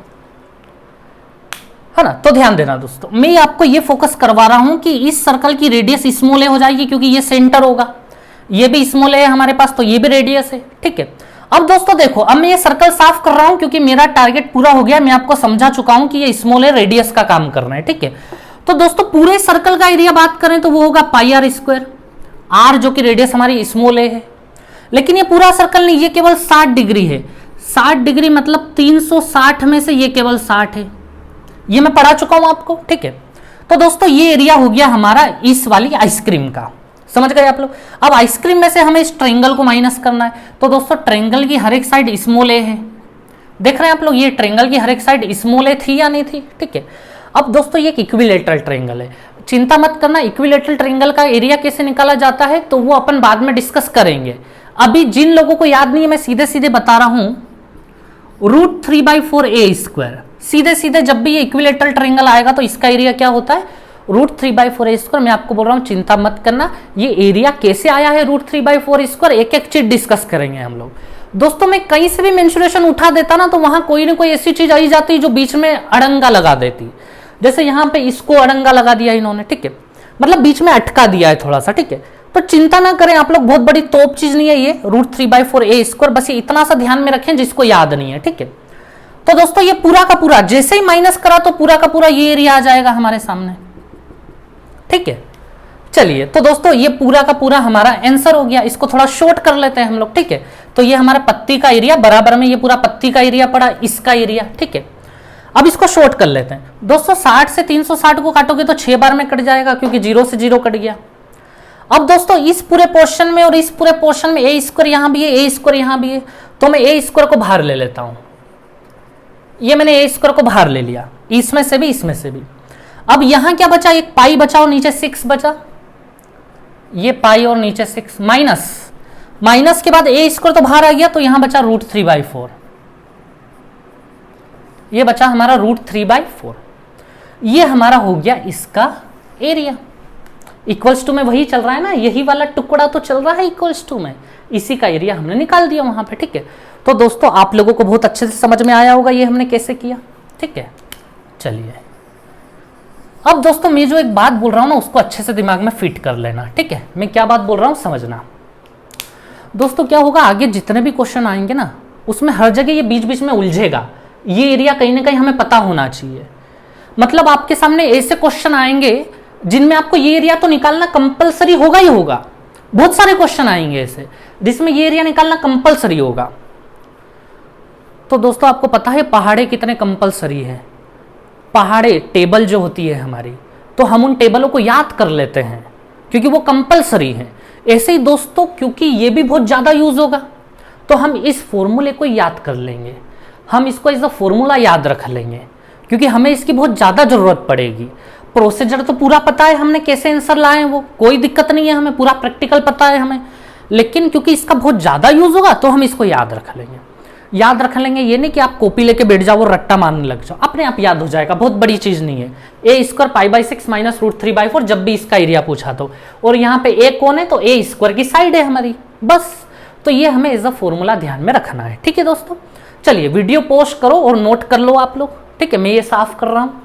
है ना। तो ध्यान देना दोस्तों, मैं आपको ये फोकस करवा रहा हूं कि इस सर्कल की रेडियस स्मॉल ए हो जाएगी, क्योंकि ये सेंटर होगा, ये भी स्मॉल ए है हमारे पास, तो ये भी रेडियस है, ठीक है। अब दोस्तों देखो, अब मैं ये सर्कल साफ कर रहा हूं क्योंकि मेरा टारगेट पूरा हो गया। मैं आपको समझा चुका हूं कि ये स्मॉल ए रेडियस का काम करना है, ठीक है। तो दोस्तों पूरे सर्कल का एरिया बात करें तो वो होगा पाई आर स्क्वायर, आर जो कि रेडियस हमारी स्मॉल ए है। लेकिन ये पूरा सर्कल नहीं, ये केवल 60 डिग्री है। 60 डिग्री मतलब 360 में से ये केवल 60 है, ये मैं पढ़ा चुका हूं आपको, ठीक है। तो दोस्तों ये एरिया हो गया हमारा इस वाली आइसक्रीम का, समझ गए आप लोग। अब आइसक्रीम में से हमें इस ट्रायंगल को माइनस करना है, तो दोस्तों ट्रायंगल की हर एक साइड स्मॉल ए है, देख रहे हैं आप लोग, ये ट्रायंगल की हर एक साइड स्मॉल ए थी या नहीं थी, ठीक है। अब दोस्तों ये एक इक्विलेटरल ट्रायंगल है, चिंता मत करना इक्विलेटरल ट्रायंगल का एरिया कैसे निकाला जाता है तो वो अपन बाद में डिस्कस करेंगे। अभी जिन लोगों को याद नहीं है मैं सीधे सीधे बता रहा हूं, √3/4 ए स्क्वायर, सीधे सीधे जब भी ये इक्विलेटरल ट्रायंगल आएगा तो इसका एरिया क्या होता है, √3/4 ए स्क्वायर। मैं आपको बोल रहा हूं चिंता मत करना, ये एरिया कैसे आया है √3/4 स्क्वायर, एक एक चीज डिस्कस करेंगे हम लोग। दोस्तों मैं कहीं से भी मेंसुरेशन उठा देता ना तो वहां कोई ना कोई ऐसी चीज आई जाती जो बीच में अड़ंगा लगा देती, जैसे यहाँ पे इसको अड़ंगा लगा दिया इन्होंने, ठीक है, मतलब बीच में अटका दिया है थोड़ा सा, ठीक है। तो चिंता ना करें आप लोग, बहुत बड़ी तोप चीज नहीं है ये √3/4 ए स्क्वायर, बस ये इतना सा ध्यान में रखें जिसको याद नहीं है, ठीक है। तो दोस्तों ये पूरा का पूरा जैसे ही माइनस करा तो पूरा का पूरा ये एरिया आ जाएगा हमारे सामने, ठीक है। चलिए तो दोस्तों ये पूरा का पूरा हमारा आंसर हो गया, इसको थोड़ा शॉर्ट कर लेते हैं हम लोग, ठीक है। तो ये हमारा पत्ती का एरिया बराबर में ये पूरा पत्ती का एरिया पड़ा, इसका एरिया, ठीक है। अब इसको शॉर्ट कर लेते हैं दोस्तों, 60 से 360 को काटोगे तो 6 बार में कट जाएगा, क्योंकि 0 से 0 कट गया। अब दोस्तों इस पूरे पोर्शन में और इस पूरे पोर्शन में ए स्क्वायर यहां भी है, ए स्क्वायर यहां भी है, तो मैं ए स्क्वायर को बाहर ले लेता हूं। ये मैंने ए स्क्वायर को बाहर ले लिया, इसमें से भी इसमें से भी। अब यहां क्या बचा, एक पाई बचा और नीचे 6 बचा, ये पाई और नीचे 6 माइनस के बाद ए स्क्वायर तो बाहर आ गया, तो यहां बचा √3/4, ये बचा हमारा √3/4। ये हमारा हो गया इसका एरिया। इक्वल्स टू में वही चल रहा है ना, यही वाला टुकड़ा तो चल रहा है इक्वल्स टू में, इसी का एरिया हमने निकाल दिया वहां पे, ठीक है। तो दोस्तों आप लोगों को बहुत अच्छे से समझ में आया होगा ये हमने कैसे किया, ठीक है। चलिए अब दोस्तों मैं जो एक बात बोल रहा हूं ना उसको अच्छे से दिमाग में फिट कर लेना, ठीक है। मैं क्या बात बोल रहा हूं समझना। दोस्तों क्या होगा, आगे जितने भी क्वेश्चन आएंगे ना उसमें हर जगह ये बीच बीच में उलझेगा, ये एरिया कहीं ना कहीं हमें पता होना चाहिए। मतलब आपके सामने ऐसे क्वेश्चन आएंगे जिनमें आपको ये एरिया तो निकालना कंपलसरी होगा ही होगा, बहुत सारे क्वेश्चन आएंगे ऐसे जिसमें ये एरिया निकालना कंपलसरी होगा। तो दोस्तों आपको पता है पहाड़े कितने कंपलसरी है, पहाड़े टेबल जो होती है हमारी, तो हम उन टेबलों को याद कर लेते हैं क्योंकि वो कंपलसरी है। ऐसे ही दोस्तों क्योंकि ये भी बहुत ज्यादा यूज होगा तो हम इस फॉर्मूले को याद कर लेंगे, हम इसको एज अ फॉर्मूला याद रख लेंगे क्योंकि हमें इसकी बहुत ज्यादा जरूरत पड़ेगी। प्रोसीजर तो पूरा पता है हमने कैसे आंसर लाए हैं, वो कोई दिक्कत नहीं है, हमें पूरा प्रैक्टिकल पता है हमें, लेकिन क्योंकि इसका बहुत ज्यादा यूज होगा तो हम इसको याद रख लेंगे। याद रख लेंगे ये नहीं कि आप कॉपी लेके बैठ जाओ और रट्टा मारने लग जाओ, अपने आप याद हो जाएगा, बहुत बड़ी चीज नहीं है। ए स्क्वायर π/6 माइनस √3/4 जब भी इसका एरिया पूछा तो, और यहाँ पे ए कौन है तो ए स्क्वायर की साइड है हमारी, बस। तो ये हमें एज अ फॉर्मूला ध्यान में रखना है, ठीक है दोस्तों। चलिए वीडियो पॉज करो और नोट कर लो आप लोग, ठीक है। मैं ये साफ कर रहा हूं।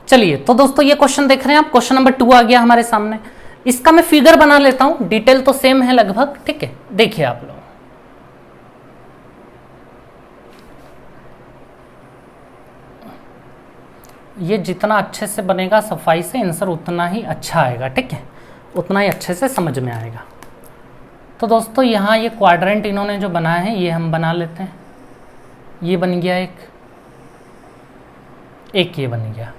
चलिए तो दोस्तों ये क्वेश्चन देख रहे हैं आप, क्वेश्चन नंबर 2 आ गया हमारे सामने। इसका मैं फिगर बना लेता हूं, डिटेल तो सेम है लगभग, ठीक है। देखिए आप लोग, ये जितना अच्छे से बनेगा सफाई से आंसर उतना ही अच्छा आएगा, ठीक है, उतना ही अच्छे से समझ में आएगा। तो दोस्तों यहाँ ये क्वाड्रेंट इन्होंने जो बनाया है ये हम बना लेते हैं। ये बन गया एक ये बन गया,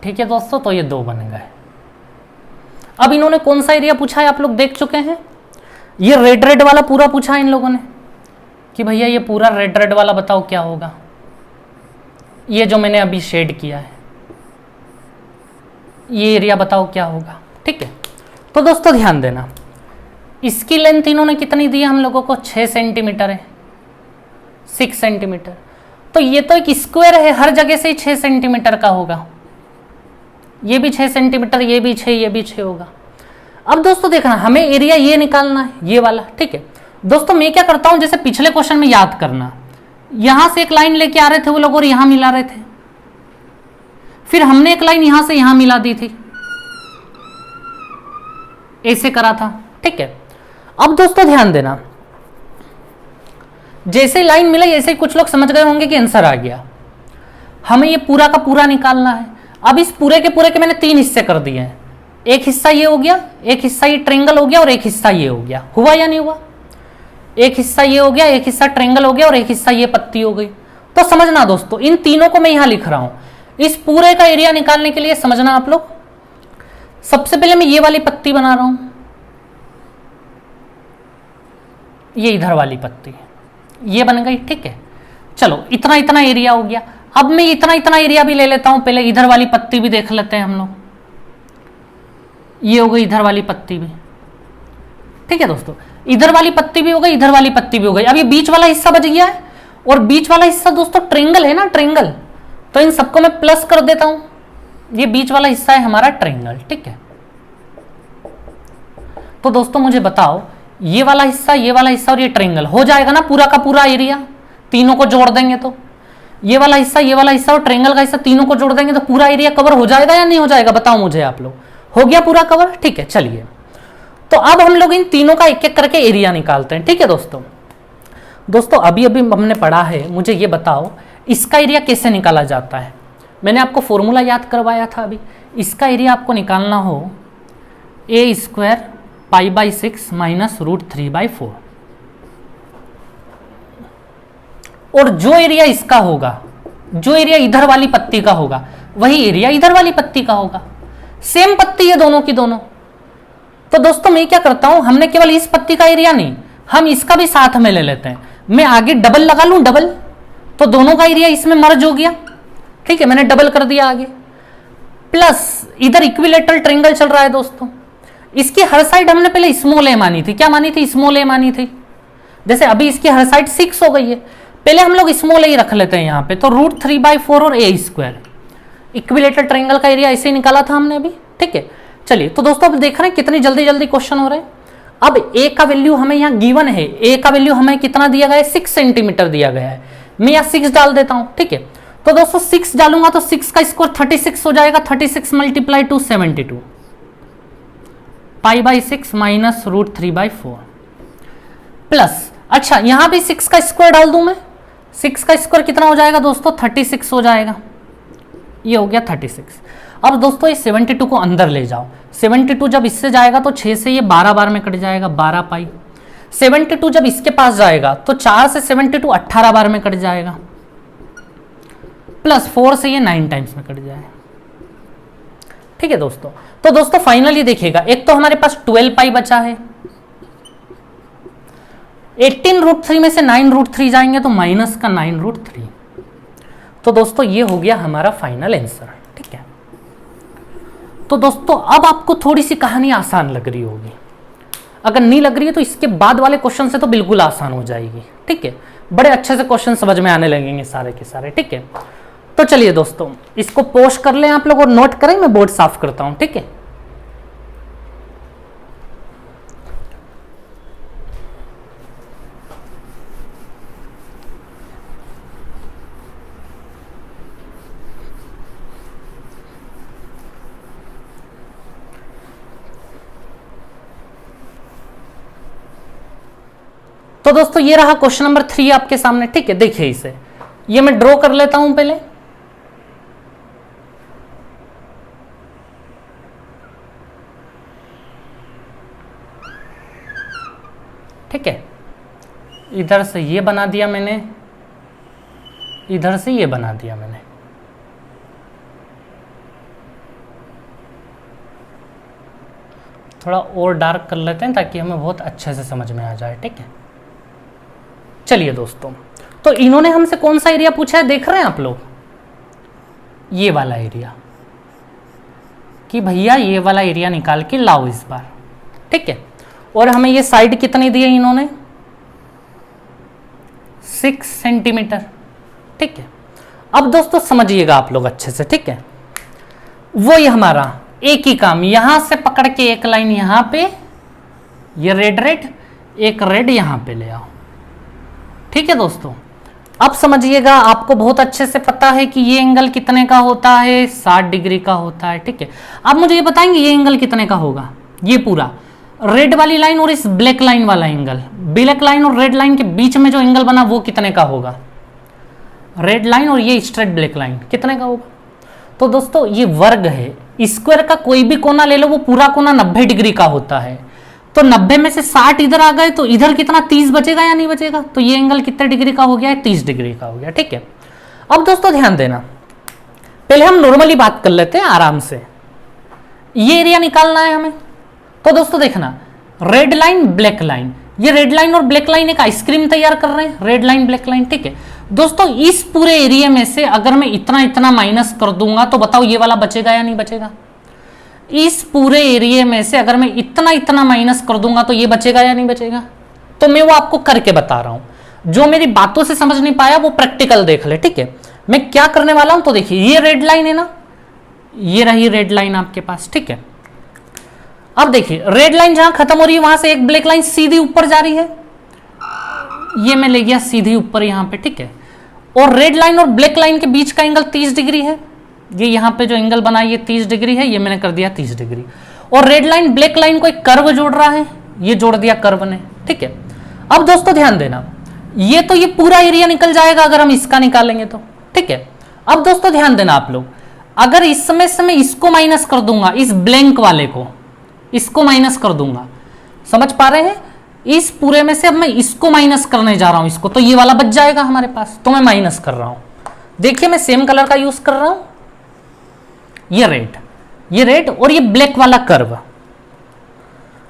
ठीक है दोस्तों, तो ये 2 बन गए। अब इन्होंने कौन सा एरिया पूछा है आप लोग देख चुके हैं। ये रेड रेड वाला पूरा पूछा है इन लोगों ने कि भैया ये पूरा रेड रेड वाला बताओ क्या होगा, ये जो मैंने अभी शेड किया है ये एरिया बताओ क्या होगा, ठीक है। तो दोस्तों ध्यान देना, इसकी लेंथ इन्होंने कितनी दी है हम लोगों को, 6 सेंटीमीटर है, 6 सेंटीमीटर। तो ये तो एक स्क्वायर है, हर जगह से ही 6 सेंटीमीटर का होगा, ये भी 6 सेंटीमीटर, ये भी 6, ये भी 6 होगा। अब दोस्तों देखना, हमें एरिया ये निकालना है, ये वाला, ठीक है। दोस्तों मैं क्या करता हूं, जैसे पिछले क्वेश्चन में याद करना, यहां से एक लाइन लेके आ रहे थे वो लोग और यहां मिला रहे थे, फिर हमने एक लाइन यहां से यहां मिला दी थी, ऐसे करा था, ठीक है। अब दोस्तों ध्यान देना, जैसे लाइन मिला ऐसे कुछ लोग समझ गए होंगे कि आंसर आ गया। हमें ये पूरा का पूरा निकालना है। अब इस पूरे के मैंने 3 हिस्से कर दिए हैं, एक हिस्सा ये हो गया, एक हिस्सा ये ट्रायंगल हो गया और एक हिस्सा ये हो गया, हुआ या नहीं हुआ। एक हिस्सा ये हो गया, एक हिस्सा ट्रायंगल हो गया और एक हिस्सा ये पत्ती हो गई। तो समझना दोस्तों, इन तीनों को मैं यहां लिख रहा हूं, इस पूरे का एरिया निकालने के लिए समझना आप लोग। सबसे पहले मैं ये वाली पत्ती बना रहा हूं, ये इधर वाली पत्ती, ये बन गई, ठीक है। चलो इतना इतना एरिया हो गया। अब मैं इतना इतना एरिया भी ले लेता हूं, पहले इधर वाली पत्ती भी देख लेते हैं हम लोग, ये हो गई इधर वाली पत्ती भी, ठीक है दोस्तों, इधर वाली पत्ती भी हो गई, इधर वाली पत्ती भी हो गई। अब ये बीच वाला हिस्सा बच गया है, और बीच वाला हिस्सा दोस्तों ट्रायंगल है ना, ट्रायंगल, तो इन सबको मैं प्लस कर देता हूं, ये बीच वाला हिस्सा है हमारा ट्रायंगल, ठीक है। तो दोस्तों मुझे बताओ, ये वाला हिस्सा और ये ट्रायंगल हो जाएगा ना पूरा का पूरा एरिया, तीनों को जोड़ देंगे तो ये वाला हिस्सा और ट्रायंगल का हिस्सा तीनों को जोड़ देंगे तो पूरा एरिया कवर हो जाएगा या नहीं हो जाएगा, बताओ मुझे आप लोग। हो गया पूरा कवर, ठीक है। चलिए तो अब हम लोग इन तीनों का एक एक करके एरिया निकालते हैं, ठीक है दोस्तों अभी अभी हमने पढ़ा है, मुझे ये बताओ इसका एरिया कैसे निकाला जाता है। मैंने आपको फॉर्मूला याद करवाया था अभी, इसका एरिया आपको निकालना हो a² π/6 - √3/4, और जो एरिया इसका होगा, जो एरिया इधर वाली पत्ती का होगा, वही एरिया इधर वाली पत्ती का होगा। सेम पत्ती है दोनों की दोनों। तो दोस्तों मैं क्या करता हूं, हमने केवल इस पत्ती का एरिया नहीं, हम इसका भी साथ में ले लेते हैं। मैं आगे डबल लगा लूं, डबल, तो दोनों का एरिया इसमें मर्ज हो गया, ठीक है, मैंने डबल कर दिया आगे। प्लस इधर इक्विलेटरल ट्रायंगल चल रहा है दोस्तों, इसकी हर साइड हमने पहले स्मॉल ए मानी थी, क्या मानी थी, स्मॉल ए मानी थी। जैसे अभी इसकी हर साइड 6 हो गई है, पहले हम लोग स्मॉल ए रख लेते हैं यहाँ पे, तो √3/4 और a², इक्विलेटरल ट्रायंगल का एरिया ऐसे ही निकाला था हमने अभी, ठीक है। चलिए तो दोस्तों अब देख रहे हैं कितनी जल्दी जल्दी क्वेश्चन हो रहे हैं। अब a का वैल्यू हमें यहाँ गिवन है, a का वैल्यू हमें कितना दिया गया है, 6 सेंटीमीटर दिया गया है। मैं यहाँ 6 डाल देता हूँ, ठीक है। तो दोस्तों 6 डालूंगा तो 6 का स्क्वायर 36 हो जाएगा, 36 × 2 72 π/6 - √3/4 प्लस, अच्छा यहां भी 6 का स्क्वायर डाल दूं मैं, 6 का स्क्वायर कितना हो जाएगा दोस्तों, 36 हो जाएगा, ये हो गया 36। अब दोस्तों ये 72 को अंदर ले जाओ, 72 जब इससे जाएगा तो 6 से ये 12 बार में कट जाएगा, 12 पाई। 72 जब इसके पास जाएगा तो 4 से 72 18 बार में कट जाएगा, प्लस 4 से ये 9 टाइम्स में कट जाएगा, ठीक है दोस्तों। तो दोस्तों फाइनली देखिएगा, एक तो हमारे पास 12 पाई बचा है, 18√3 में से 9√3 जाएंगे तो माइनस का 9√3। तो दोस्तों ये हो गया हमारा फाइनल आंसर, ठीक है। तो दोस्तों अब आपको थोड़ी सी कहानी आसान लग रही होगी, अगर नहीं लग रही है तो इसके बाद वाले क्वेश्चन से तो बिल्कुल आसान हो जाएगी, ठीक है। बड़े अच्छे से क्वेश्चन समझ में आने लगेंगे सारे के सारे, ठीक है। तो चलिए दोस्तों इसको पोस्ट कर लें आप लोग और नोट करें, मैं बोर्ड साफ करता हूं, ठीक है। तो दोस्तों ये रहा क्वेश्चन नंबर 3 आपके सामने, ठीक है। देखिए इसे, ये मैं ड्रॉ कर लेता हूं पहले, ठीक है। इधर से ये बना दिया मैंने, इधर से ये बना दिया मैंने। थोड़ा और डार्क कर लेते हैं ताकि हमें बहुत अच्छे से समझ में आ जाए, ठीक है। चलिए दोस्तों, तो इन्होंने हमसे कौन सा एरिया पूछा है देख रहे हैं आप लोग, ये वाला एरिया, कि भैया ये वाला एरिया निकाल के लाओ इस बार, ठीक है। और हमें ये साइड कितनी दी है इन्होंने, 6 सेंटीमीटर, ठीक है। अब दोस्तों समझिएगा आप लोग अच्छे से, ठीक है। वो ये हमारा एक ही काम, यहां से पकड़ के एक लाइन यहां पे, ये रेड रेड, एक रेड यहां पे ले आओ, ठीक है दोस्तों। अब समझिएगा, आपको बहुत अच्छे से पता है कि ये एंगल कितने का होता है, 60 डिग्री का होता है, ठीक है। अब मुझे ये बताएंगे ये एंगल कितने का होगा, ये पूरा रेड वाली लाइन और इस ब्लैक लाइन वाला एंगल, ब्लैक लाइन और रेड लाइन के बीच में जो एंगल बना वो कितने का होगा, रेड लाइन और ये स्ट्रेट ब्लैक लाइन कितने का होगा। तो दोस्तों ये वर्ग है, स्क्वायर का कोई भी कोना ले लो वो पूरा कोना 90 डिग्री का होता है। तो 90 में से 60 इधर आ गए तो इधर कितना 30 बचेगा या नहीं बचेगा, तो ये एंगल कितने डिग्री का हो गया है, 30 डिग्री का हो गया, ठीक है। अब दोस्तों ध्यान देना, पहले हम नॉर्मली बात कर लेते हैं आराम से, ये एरिया निकालना है हमें। तो दोस्तों देखना, रेड लाइन ब्लैक लाइन, ये रेड लाइन और ब्लैक लाइन एक आइसक्रीम तैयार कर रहे हैं, रेड लाइन ब्लैक लाइन, ठीक है दोस्तों। इस पूरे एरिया में से अगर मैं इतना इतना माइनस कर दूंगा तो बताओ ये वाला बचेगा या नहीं बचेगा। इस पूरे एरिया में से अगर मैं इतना इतना माइनस कर दूंगा तो ये बचेगा या नहीं बचेगा। तो मैं वो आपको करके बता रहा हूं, जो मेरी बातों से समझ नहीं पाया वो प्रैक्टिकल देख ले, ठीक है। मैं क्या करने वाला हूं, तो देखिए ये रेड लाइन है ना, ये रही रेड लाइन आपके पास, ठीक है। अब देखिए रेड लाइन जहां खत्म हो रही है वहां से एक ब्लैक लाइन सीधी ऊपर जा रही है, ये मैं ले गया सीधी ऊपर यहां पे, ठीक है। और रेड लाइन और ब्लैक लाइन के बीच का एंगल 30 डिग्री है, ये यहां पे जो एंगल बना ये 30 डिग्री है, ये मैंने कर दिया 30 डिग्री। और रेड लाइन ब्लैक लाइन को एक कर्व जोड़ रहा है, ये जोड़ दिया कर्व ने, ठीक है। अब दोस्तों ध्यान देना, ये तो ये पूरा एरिया निकल जाएगा अगर हम इसका निकालेंगे तो, ठीक है। अब दोस्तों ध्यान देना आप लोग, अगर इस समय से मैं इसको माइनस कर दूंगा, इस ब्लैंक वाले को इसको माइनस कर दूंगा, समझ पा रहे हैं, इस पूरे में से अब मैं इसको माइनस करने जा रहा हूं इसको, तो ये वाला बच जाएगा हमारे पास, तो मैं माइनस कर रहा हूं। देखिए मैं सेम कलर का यूज कर रहा हूं, ये रेड और ये ब्लैक वाला कर्व,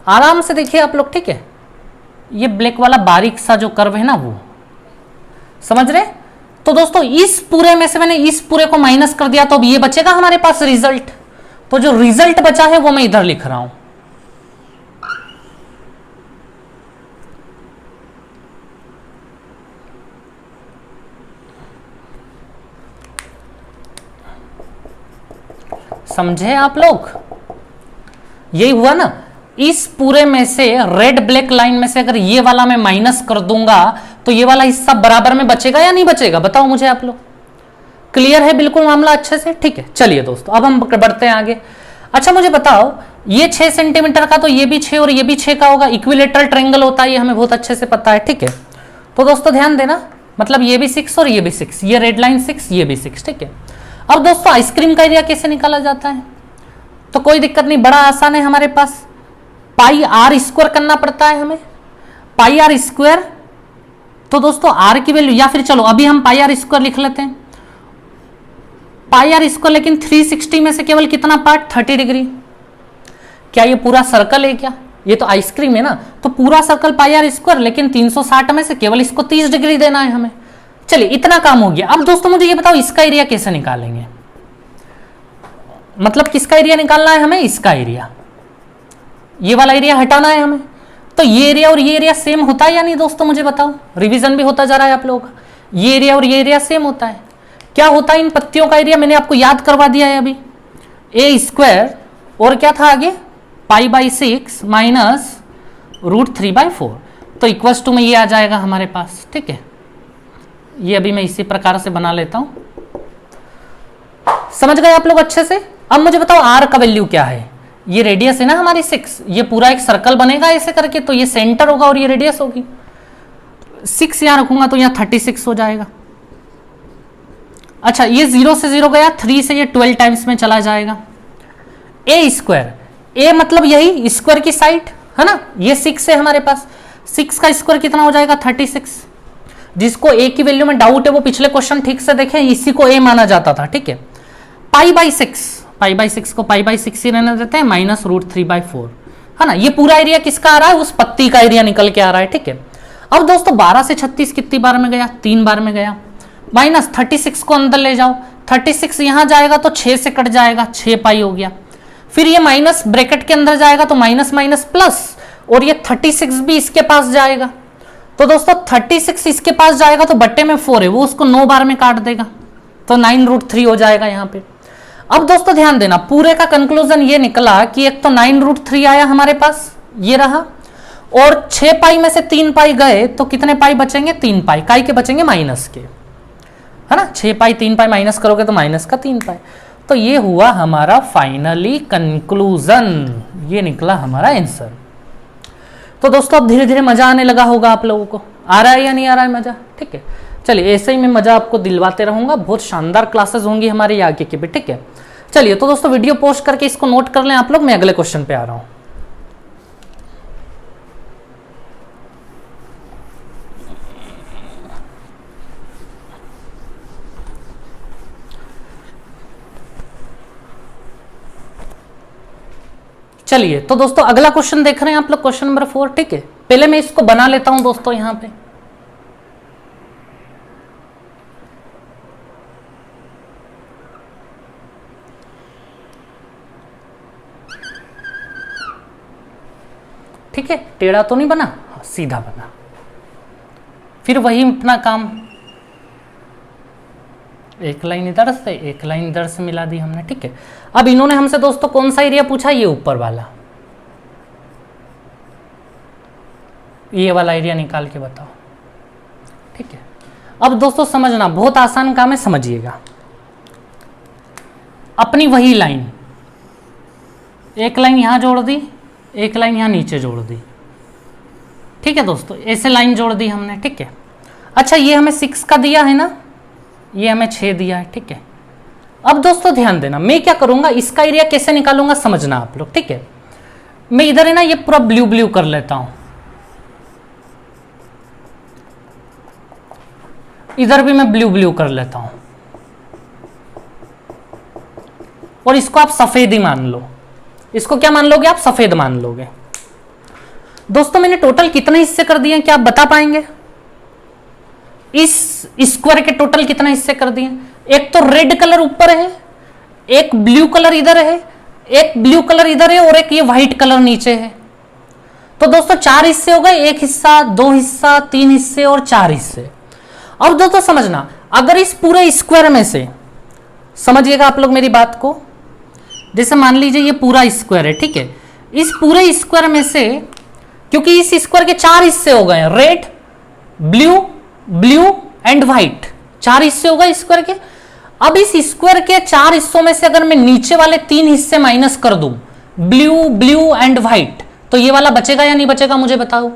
आराम से देखिए आप लोग, ठीक है। ये ब्लैक वाला बारीक सा जो कर्व है ना वो समझ रहे। तो दोस्तों इस पूरे में से मैंने इस पूरे को माइनस कर दिया, तो अब ये बचेगा हमारे पास रिजल्ट। तो जो रिजल्ट बचा है वो मैं इधर लिख रहा हूं, समझे आप लोग, यही हुआ ना। इस पूरे में से रेड ब्लैक लाइन में से अगर ये वाला मैं माइनस कर दूंगा तो ये वाला हिस्सा बराबर में बचेगा या नहीं बचेगा, बताओ मुझे आप लोग। क्लियर है बिल्कुल मामला अच्छे से, ठीक है। चलिए दोस्तों अब हम बढ़ते हैं आगे। अच्छा मुझे बताओ, ये 6 सेंटीमीटर का, तो ये भी 6 और ये भी 6 का होगा, इक्विलेटरल ट्रायंगल होता है, ये हमें बहुत अच्छे से पता है, ठीक है। तो दोस्तों ध्यान देना, मतलब ये भी 6 और ये भी 6, ये रेड लाइन 6 ये भी 6, ठीक है। अब दोस्तों आइसक्रीम का एरिया कैसे निकाला जाता है, तो कोई दिक्कत नहीं, बड़ा आसान है हमारे पास, पाई आर स्क्वायर करना पड़ता है हमें, पाई आर स्क्वायर। तो दोस्तों आर की वैल्यू, या फिर चलो अभी हम पाई आर स्क्वायर लिख लेते हैं, पाई आर स्क्वायर, लेकिन 360 में से केवल कितना पार्ट, 30 डिग्री। क्या ये पूरा सर्कल है क्या, ये तो आइसक्रीम है ना, तो पूरा सर्कल पाई आर स्क्वायर, लेकिन 360 में से केवल इसको 30 डिग्री देना है हमें। चलिए इतना काम हो गया। अब दोस्तों मुझे ये बताओ इसका एरिया कैसे निकालेंगे, मतलब किसका एरिया निकालना है हमें, इसका एरिया, ये वाला एरिया हटाना है हमें। तो ये एरिया और ये एरिया सेम होता है या नहीं दोस्तों, मुझे बताओ, रिवीजन भी होता जा रहा है आप लोगों का। ये एरिया और ये एरिया सेम होता है, क्या होता है इन पत्तियों का एरिया, मैंने आपको याद करवा दिया है अभी, ए स्क्वायर और क्या था आगे, पाई बाई 6 माइनस √3/4, तो इक्वल्स टू में ये आ जाएगा हमारे पास, ठीक है। ये अभी मैं इसी प्रकार से बना लेता हूं, समझ गए आप लोग अच्छे से। अब मुझे बताओ आर का वैल्यू क्या है, ये रेडियस है ना हमारी 6, ये पूरा एक सर्कल बनेगा ऐसे करके, तो ये सेंटर होगा और ये रेडियस होगी। 6 यहां रखूंगा तो यहां 36 हो जाएगा। अच्छा ये 0 से 0 गया, 3 से ये 12 टाइम्स में चला जाएगा। ए स्क्वायर, ए मतलब यही स्क्वायर की साइड है ना, ये 6 है हमारे पास, 6 का स्क्वायर कितना हो जाएगा 36। जिसको a की वैल्यू में डाउट है वो पिछले क्वेश्चन ठीक से देखें, इसी को a माना जाता था, ठीक है। पाई बाई 6 को पाई/6 ही रहने देते हैं, -√3/4 है ना। ये पूरा एरिया किसका आ रहा है, उस पत्ती का एरिया निकल के आ रहा है, ठीक है। अब दोस्तों 12 से 36 कितनी बार में गया, 3 बार में गया। -36 को अंदर ले जाओ, 36 यहां जाएगा तो 6 से कट जाएगा, 6 पाई हो गया। फिर ये माइनस ब्रैकेट के अंदर जाएगा तो माइनस माइनस प्लस, और ये 36 भी इसके पास जाएगा। तो दोस्तों 36 इसके पास जाएगा तो बट्टे में 4 है, वो उसको 9 बार में काट देगा, तो 9√3 हो जाएगा यहां पे। अब दोस्तों ध्यान देना, पूरे का कंक्लूजन ये निकला कि एक तो 9√3 आया हमारे पास, ये रहा, और 6 पाई में से 3 पाई गए तो कितने पाई बचेंगे, 3 पाई। काई के बचेंगे, माइनस के, है ना। 6 पाई 3 पाई माइनस करोगे तो माइनस का 3 पाई। तो ये हुआ हमारा फाइनली कंक्लूजन, ये निकला हमारा आंसर। तो दोस्तों अब धीरे धीरे मजा आने लगा होगा आप लोगों को, आ रहा है या नहीं आ रहा है मजा, ठीक है। चलिए ऐसे ही मैं मजा आपको दिलवाते रहूंगा, बहुत शानदार क्लासेस होंगी हमारी आगे की भी, ठीक है। चलिए तो दोस्तों वीडियो पोस्ट करके इसको नोट कर लें आप लोग, मैं अगले क्वेश्चन पे आ रहा हूं। चलिए तो दोस्तों अगला क्वेश्चन देख रहे हैं आप लोग, क्वेश्चन नंबर 4, ठीक है। पहले मैं इसको बना लेता हूं दोस्तों यहां पे। ठीक है, टेढ़ा तो नहीं बना, सीधा बना। फिर वही अपना काम, एक लाइन इधर से एक लाइन इधर से मिला दी हमने, ठीक है। अब इन्होंने हमसे दोस्तों कौन सा एरिया पूछा, ये ऊपर वाला, ये वाला एरिया निकाल के बताओ, ठीक है। अब दोस्तों समझना, बहुत आसान काम है, समझिएगा। अपनी वही लाइन, एक लाइन यहां जोड़ दी, एक लाइन यहां नीचे जोड़ दी, ठीक है दोस्तों, ऐसे लाइन जोड़ दी हमने, ठीक है। अच्छा ये हमें 6 का दिया है ना, ये हमें 6 दिया है, ठीक है। अब दोस्तों ध्यान देना, मैं क्या करूंगा, इसका एरिया कैसे निकालूंगा समझना आप लोग, ठीक है। मैं इधर है ना ये पूरा ब्लू ब्लू कर लेता हूं, इधर भी मैं ब्लू ब्लू कर लेता हूं, और इसको आप सफेद ही मान लो। इसको क्या मान लोगे आप, सफेद मान लोगे। दोस्तों मैंने टोटल कितने हिस्से कर दिए, क्या आप बता पाएंगे? इस स्क्वायर के टोटल कितने हिस्से कर दिए? एक तो रेड कलर ऊपर है, एक ब्लू कलर इधर है, एक ब्लू कलर इधर है, और एक ये व्हाइट कलर नीचे है। तो दोस्तों 4 हिस्से हो गए, 1 हिस्सा, 2 हिस्सा, 3 हिस्से और 4 हिस्से। अब दोस्तों समझना, अगर इस पूरे स्क्वायर में से, समझिएगा आप लोग मेरी बात को, जैसे मान लीजिए ये पूरा स्क्वायर है, ठीक है। इस पूरे स्क्वायर में से, क्योंकि इस स्क्वायर के 4 हिस्से हो गए, red, blue, blue and white, 4 हिस्से हो गए स्क्वायर के। अब इस स्क्वायर के 4 हिस्सों में से अगर मैं नीचे वाले 3 हिस्से माइनस कर दूं, ब्लू, ब्लू एंड व्हाइट, तो ये वाला बचेगा या नहीं बचेगा मुझे बताओ।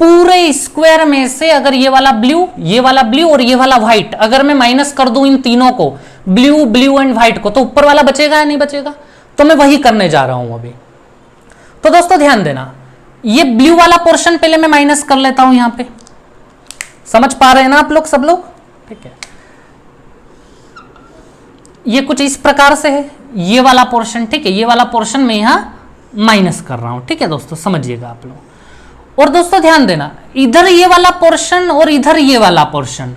पूरे स्क्वायर में से अगर ये वाला ब्लू और ये वाला व्हाइट अगर मैं माइनस कर दूं इन तीनों को, ब्लू, ब्लू एंड व्हाइट को, तो ऊपर वाला बचेगा या नहीं बचेगा? तो मैं वही करने जा रहा हूं अभी। तो दोस्तों ध्यान देना, ये ब्लू वाला पोर्शन पहले मैं माइनस कर लेता हूं यहां पे। समझ पा रहे हैं ना आप लोग, सब लोग? ठीक है, ये कुछ इस प्रकार से है, ये वाला पोर्शन, ठीक है। ये वाला पोर्शन मैं यहां माइनस कर रहा हूं, ठीक है दोस्तों, समझिएगा आप लोग। और दोस्तों ध्यान देना, इधर ये वाला पोर्शन और इधर ये वाला पोर्शन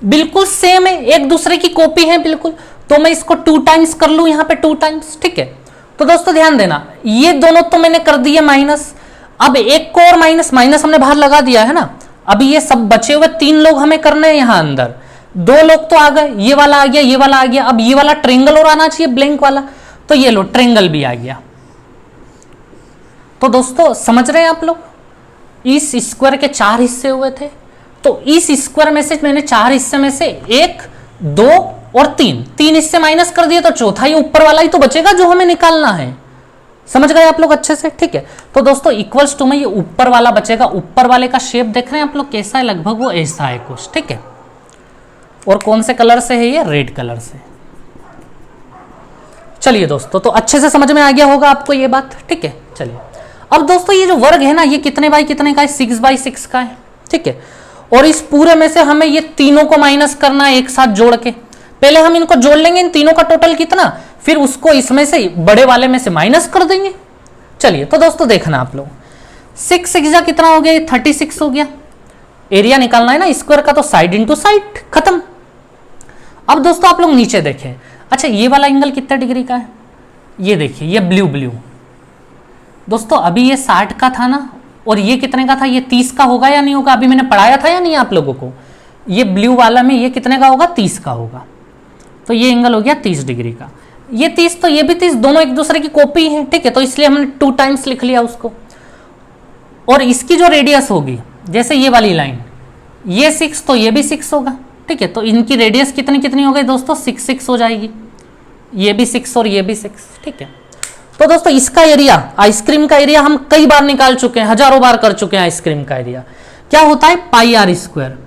बिल्कुल सेम है, एक दूसरे की कॉपी है बिल्कुल। तो मैं इसको 2 टाइम्स कर लूं यहां पे, 2 टाइम्स, ठीक है। तो दोस्तों ध्यान देना, ये दोनों तो मैंने कर दिए माइनस, अब एक को और माइनस माइनस हमने बाहर लगा दिया है ना। अभी ये सब बचे हुए 3 लोग हमें करने हैं यहां अंदर। 2 लोग तो आ गए, ये वाला आ गया, ये वाला आ गया। अब ये वाला ट्रेंगल और आना चाहिए, ब्लैंक वाला, तो ये लो ट्रेंगल भी आ गया। तो दोस्तों समझ रहे हैं आप लोग, इस स्क्वायर के 4 हिस्से हुए थे, तो इस स्क्वायर में से मैंने 4 हिस्से में से 1, 2 और 3 हिस्से माइनस कर दिए, तो चौथा ये ऊपर वाला ही तो बचेगा जो हमें निकालना है। समझ गए आप लोग अच्छे से? ठीक है। तो दोस्तों इक्वल्स टू में ये ऊपर वाला बचेगा। ऊपर वाले का शेप देख रहे हैं आप लोग कैसा है, लगभग वो ऐसा है कुछ, ठीक है। और कौन से कलर से है ये? रेड कलर से। चलिए दोस्तों, तो अच्छे से समझ में आ गया होगा आपको ये बात, ठीक है। चलिए अब दोस्तों ये जो वर्ग है ना, ये कितने बाई कितने का है, 6/6 का है, ठीक है। और इस पूरे में से हमें ये तीनों को माइनस करना है एक साथ जोड़ के। पहले हम इनको जोड़ लेंगे, इन तीनों का टोटल कितना, फिर उसको इसमें से बड़े वाले में से माइनस कर देंगे। चलिए तो दोस्तों देखना आप लोग, 6 6 कितना हो गया, 36 हो गया। एरिया निकालना है ना स्क्वायर का, तो साइड इंटू साइड, खत्म। अब दोस्तों आप लोग नीचे देखें, अच्छा ये वाला एंगल कितना डिग्री का है, ये देखिए, ये ब्लू ब्लू दोस्तों, अभी ये 60 का था ना, और ये कितने का था, ये 30 का होगा या नहीं होगा, अभी मैंने पढ़ाया था या नहीं आप लोगों को, ये ब्लू वाला में ये कितने का होगा, 30 का होगा। तो ये एंगल हो गया 30 डिग्री का। ये 30 तो ये भी 30, दोनों एक दूसरे की कॉपी है, ठीक है, तो इसलिए हमने 2 टाइम्स लिख लिया उसको। और इसकी जो रेडियस होगी, जैसे ये वाली लाइन, ये 6 तो ये भी 6 होगा, ठीक है, तो इनकी रेडियस कितनी कितनी हो गई दोस्तों, 6 6 हो जाएगी, ये भी 6 और ये भी 6, ठीक है। तो दोस्तों इसका एरिया, आइसक्रीम का एरिया हम कई बार निकाल चुके हैं, हजारों बार कर चुके हैं। आइसक्रीम का एरिया क्या होता है, पाई आर स्क्वायर।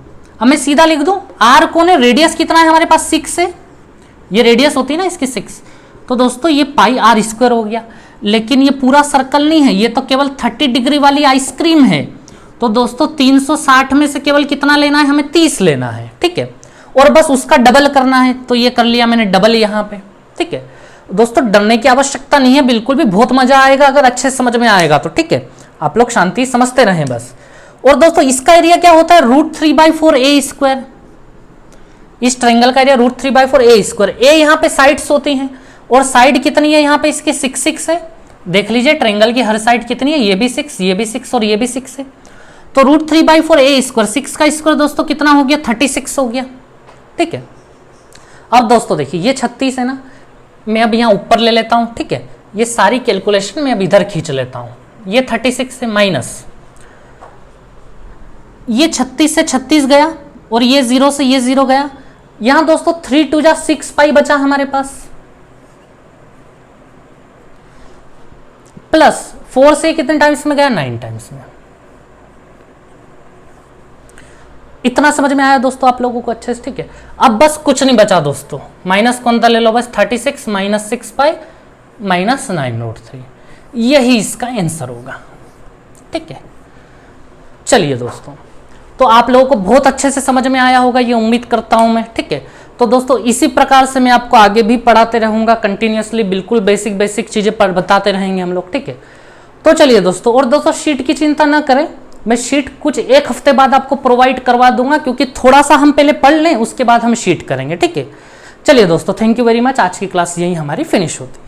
अब मैं सीधा लिख दूं, आर कौन है, रेडियस कितना है हमारे पास, 6 है, ये रेडियस होती है ना इसकी 6, तो दोस्तों ये पाई आर स्क्वायर हो गया। लेकिन ये पूरा सर्कल नहीं है, ये तो केवल 30 डिग्री वाली आइसक्रीम है। तो दोस्तों 360 में से केवल कितना लेना है, हमें 30 लेना है, ठीक है, और बस उसका डबल करना है। तो ये कर लिया मैंने डबल यहाँ पे, ठीक है। दोस्तों डरने की आवश्यकता नहीं है बिल्कुल भी, बहुत मजा आएगा अगर अच्छे समझ में आएगा तो, ठीक है, आप लोग शांति समझते रहें बस। और दोस्तों इसका एरिया क्या होता है, √3/4 ए स्क्वायर। इस ट्रायंगल का एरिया √3/4 ए स्क्वायर। ए यहाँ पे साइड्स होती हैं, और साइड कितनी है यहाँ पे इसकी, 6 6 है। देख लीजिए ट्रायंगल की हर साइड कितनी है, ये भी 6, ये भी 6 और ये भी 6 है। तो √3/4 ए स्क्वायर, 6 का स्क्वायर दोस्तों कितना हो गया, 36 हो गया, ठीक है। अब दोस्तों देखिए ये 36 है ना, मैं अब यहाँ ऊपर ले लेता हूँ, ठीक है, ये सारी कैलकुलेशन मैं अब इधर खींच लेता हूँ। ये 36 से माइनस, ये 36 से 36 गया, और ये 0 से ये 0 गया। यहां दोस्तों 3 2 जा 6 पाई बचा हमारे पास, प्लस 4 से कितने टाइम्स में गया, 9 टाइम्स में। इतना समझ में आया दोस्तों आप लोगों को अच्छे से, ठीक है। अब बस कुछ नहीं बचा दोस्तों, माइनस कौन सा ले लो, बस 36 माइनस 6 पाई माइनस 9√3, यही इसका आंसर होगा, ठीक है। चलिए दोस्तों, तो आप लोगों को बहुत अच्छे से समझ में आया होगा, ये उम्मीद करता हूं मैं, ठीक है। तो दोस्तों इसी प्रकार से मैं आपको आगे भी पढ़ाते रहूंगा कंटिन्यूअसली, बिल्कुल बेसिक बेसिक चीजें बताते रहेंगे हम लोग, ठीक है। तो चलिए दोस्तों, और दोस्तों शीट की चिंता ना करें, मैं शीट कुछ 1 हफ्ते बाद आपको प्रोवाइड करवा दूंगा, क्योंकि थोड़ा सा हम पहले पढ़ लें, उसके बाद हम शीट करेंगे, ठीक है। चलिए दोस्तों, थैंक यू वेरी मच। आज की क्लास यही हमारी फिनिश होती है।